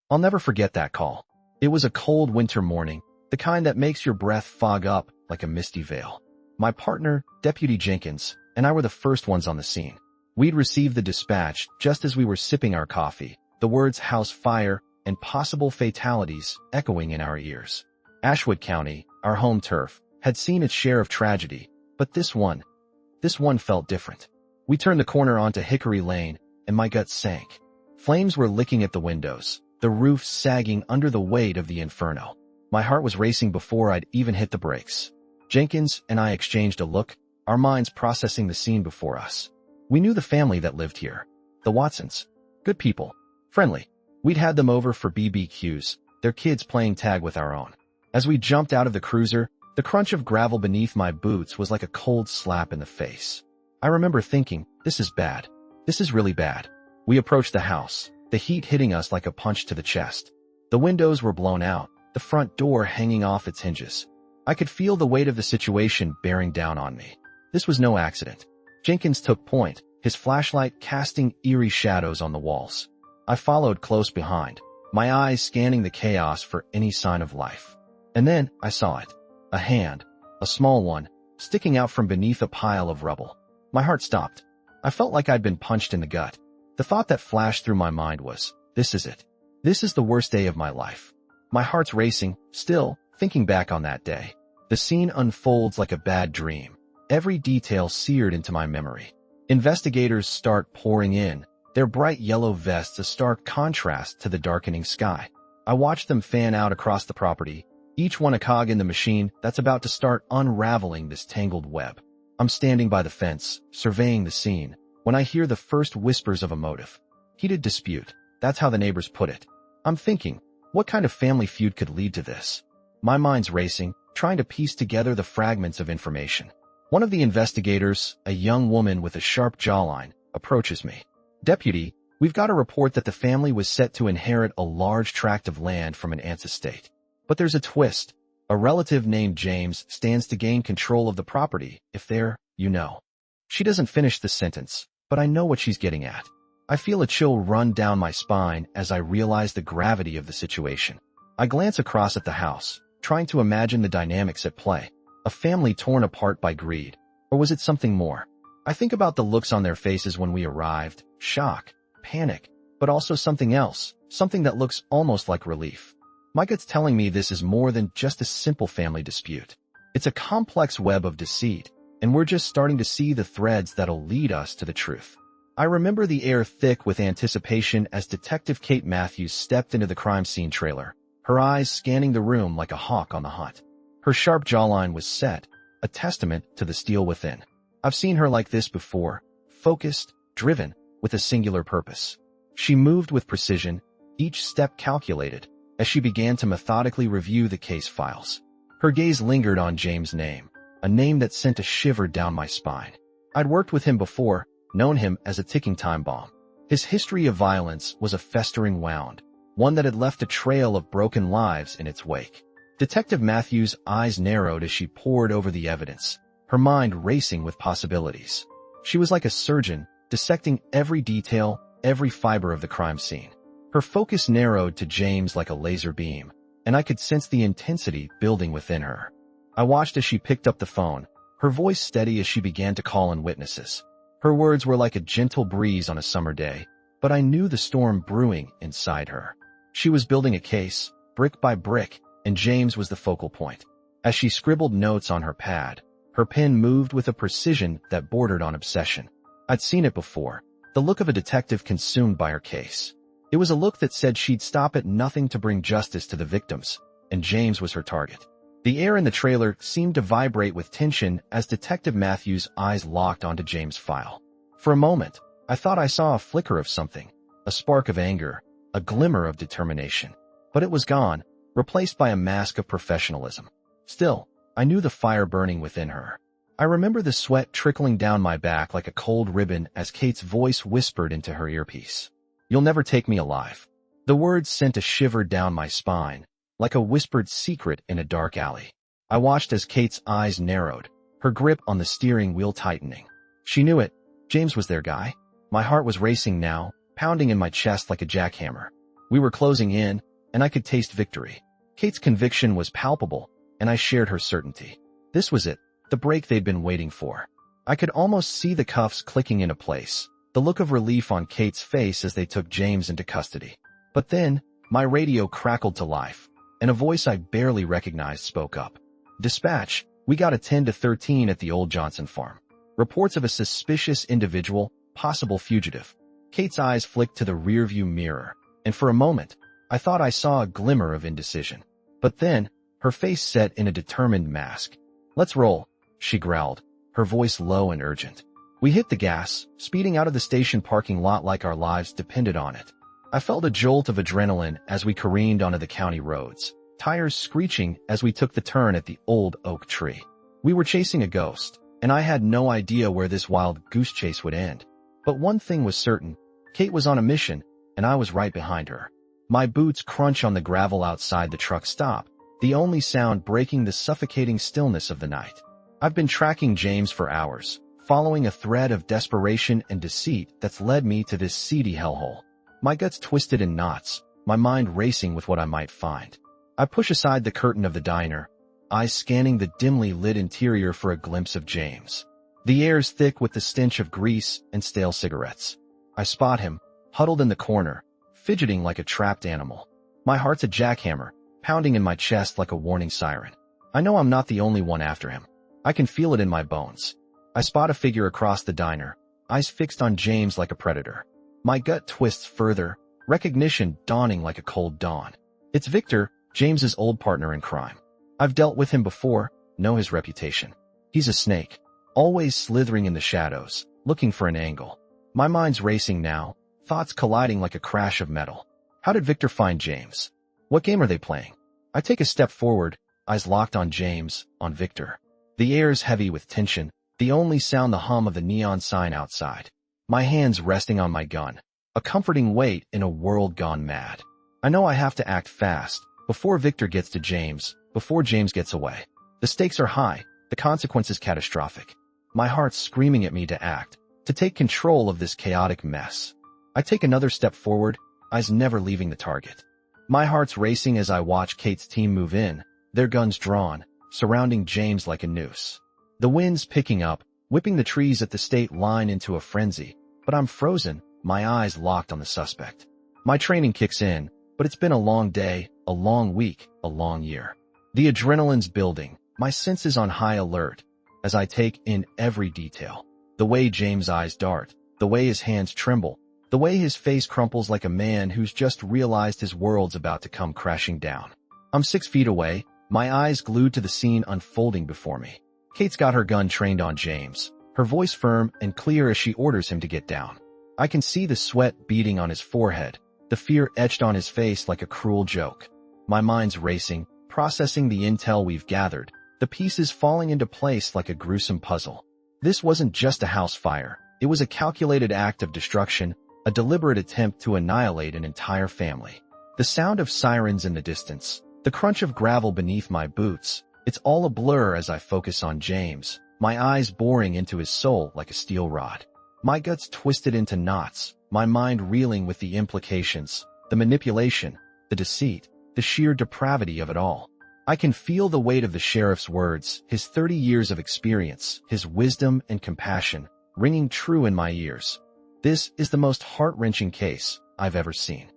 I'll never forget that call. It was a cold winter morning, the kind that makes your breath fog up like a misty veil. My partner, Deputy Jenkins, and I were the first ones on the scene. We'd received the dispatch just as we were sipping our coffee, the words house fire and possible fatalities echoing in our ears. Ashwood County, our home turf, had seen its share of tragedy, but this one felt different. We turned the corner onto Hickory Lane, and my gut sank. Flames were licking at the windows, the roof sagging under the weight of the inferno. My heart was racing before I'd even hit the brakes. Jenkins and I exchanged a look, our minds processing the scene before us. We knew the family that lived here. The Watsons. Good people. Friendly. We'd had them over for BBQs, their kids playing tag with our own. As we jumped out of the cruiser, the crunch of gravel beneath my boots was like a cold slap in the face. I remember thinking, this is bad. This is really bad. We approached the house, the heat hitting us like a punch to the chest. The windows were blown out, the front door hanging off its hinges. I could feel the weight of the situation bearing down on me. This was no accident. Jenkins took point, his flashlight casting eerie shadows on the walls. I followed close behind, my eyes scanning the chaos for any sign of life. And then I saw it. A hand, a small one, sticking out from beneath a pile of rubble. My heart stopped. I felt like I'd been punched in the gut. The thought that flashed through my mind was, this is it. This is the worst day of my life. My heart's racing, still, thinking back on that day. The scene unfolds like a bad dream, every detail seared into my memory. Investigators start pouring in, their bright yellow vests a stark contrast to the darkening sky. I watch them fan out across the property, each one a cog in the machine that's about to start unraveling this tangled web. I'm standing by the fence, surveying the scene, when I hear the first whispers of a motive. Heated dispute, that's how the neighbors put it. I'm thinking, what kind of family feud could lead to this? My mind's racing, trying to piece together the fragments of information. One of the investigators, a young woman with a sharp jawline, approaches me. Deputy, we've got a report that the family was set to inherit a large tract of land from an aunt's estate. But there's a twist. A relative named James stands to gain control of the property if they're, you know. She doesn't finish the sentence, but I know what she's getting at. I feel a chill run down my spine as I realize the gravity of the situation. I glance across at the house, trying to imagine the dynamics at play. A family torn apart by greed. Or was it something more? I think about the looks on their faces when we arrived, shock, panic, but also something else, something that looks almost like relief. My gut's telling me this is more than just a simple family dispute. It's a complex web of deceit, and we're just starting to see the threads that'll lead us to the truth. I remember the air thick with anticipation as Detective Kate Matthews stepped into the crime scene trailer, her eyes scanning the room like a hawk on the hunt. Her sharp jawline was set, a testament to the steel within. I've seen her like this before, focused, driven, with a singular purpose. She moved with precision, each step calculated, as she began to methodically review the case files. Her gaze lingered on James' name, a name that sent a shiver down my spine. I'd worked with him before, known him as a ticking time bomb. His history of violence was a festering wound, one that had left a trail of broken lives in its wake. Detective Matthews' eyes narrowed as she pored over the evidence, her mind racing with possibilities. She was like a surgeon, dissecting every detail, every fiber of the crime scene. Her focus narrowed to James like a laser beam, and I could sense the intensity building within her. I watched as she picked up the phone, her voice steady as she began to call in witnesses. Her words were like a gentle breeze on a summer day, but I knew the storm brewing inside her. She was building a case, brick by brick, and James was the focal point. As she scribbled notes on her pad, her pen moved with a precision that bordered on obsession. I'd seen it before, the look of a detective consumed by her case. It was a look that said she'd stop at nothing to bring justice to the victims, and James was her target. The air in the trailer seemed to vibrate with tension as Detective Matthews' eyes locked onto James' file. For a moment, I thought I saw a flicker of something, a spark of anger, a glimmer of determination. But it was gone, replaced by a mask of professionalism. Still, I knew the fire burning within her. I remember the sweat trickling down my back like a cold ribbon as Kate's voice whispered into her earpiece. "You'll never take me alive." The words sent a shiver down my spine, like a whispered secret in a dark alley. I watched as Kate's eyes narrowed, her grip on the steering wheel tightening. She knew it. James was their guy. My heart was racing now, pounding in my chest like a jackhammer. We were closing in, and I could taste victory. Kate's conviction was palpable, and I shared her certainty. This was it, the break they'd been waiting for. I could almost see the cuffs clicking into place, the look of relief on Kate's face as they took James into custody. But then, my radio crackled to life, and a voice I barely recognized spoke up. "Dispatch, we got a 10 to 13 at the old Johnson farm. Reports of a suspicious individual, possible fugitive." Kate's eyes flicked to the rearview mirror, and for a moment, I thought I saw a glimmer of indecision. But then, her face set in a determined mask. "Let's roll," she growled, her voice low and urgent. We hit the gas, speeding out of the station parking lot like our lives depended on it. I felt a jolt of adrenaline as we careened onto the county roads, tires screeching as we took the turn at the old oak tree. We were chasing a ghost, and I had no idea where this wild goose chase would end. But one thing was certain, Kate was on a mission, and I was right behind her. My boots crunch on the gravel outside the truck stop, the only sound breaking the suffocating stillness of the night. I've been tracking James for hours, following a thread of desperation and deceit that's led me to this seedy hellhole. My guts twisted in knots, my mind racing with what I might find. I push aside the curtain of the diner, eyes scanning the dimly lit interior for a glimpse of James. The air's thick with the stench of grease and stale cigarettes. I spot him, huddled in the corner, fidgeting like a trapped animal. My heart's a jackhammer, pounding in my chest like a warning siren. I know I'm not the only one after him. I can feel it in my bones. I spot a figure across the diner, eyes fixed on James like a predator. My gut twists further, recognition dawning like a cold dawn. It's Victor, James's old partner in crime. I've dealt with him before, know his reputation. He's a snake, always slithering in the shadows, looking for an angle. My mind's racing now, thoughts colliding like a crash of metal. How did Victor find James? What game are they playing? I take a step forward, eyes locked on James, on Victor. The air's heavy with tension, the only sound the hum of the neon sign outside. My hands resting on my gun, a comforting weight in a world gone mad. I know I have to act fast, before Victor gets to James, before James gets away. The stakes are high, the consequences catastrophic. My heart's screaming at me to act, to take control of this chaotic mess. I take another step forward, eyes never leaving the target. My heart's racing as I watch Kate's team move in, their guns drawn, surrounding James like a noose. The wind's picking up, whipping the trees at the state line into a frenzy, but I'm frozen, my eyes locked on the suspect. My training kicks in, but it's been a long day, a long week, a long year. The adrenaline's building, my senses on high alert, as I take in every detail. The way James' eyes dart, the way his hands tremble, the way his face crumples like a man who's just realized his world's about to come crashing down. I'm 6 feet away, my eyes glued to the scene unfolding before me. Kate's got her gun trained on James, her voice firm and clear as she orders him to get down. I can see the sweat beading on his forehead, the fear etched on his face like a cruel joke. My mind's racing, processing the intel we've gathered, the pieces falling into place like a gruesome puzzle. This wasn't just a house fire, it was a calculated act of destruction, a deliberate attempt to annihilate an entire family. The sound of sirens in the distance, the crunch of gravel beneath my boots, it's all a blur as I focus on James, my eyes boring into his soul like a steel rod. My guts twisted into knots, my mind reeling with the implications, the manipulation, the deceit, the sheer depravity of it all. I can feel the weight of the sheriff's words, his 30 years of experience, his wisdom and compassion, ringing true in my ears. This is the most heart-wrenching case I've ever seen.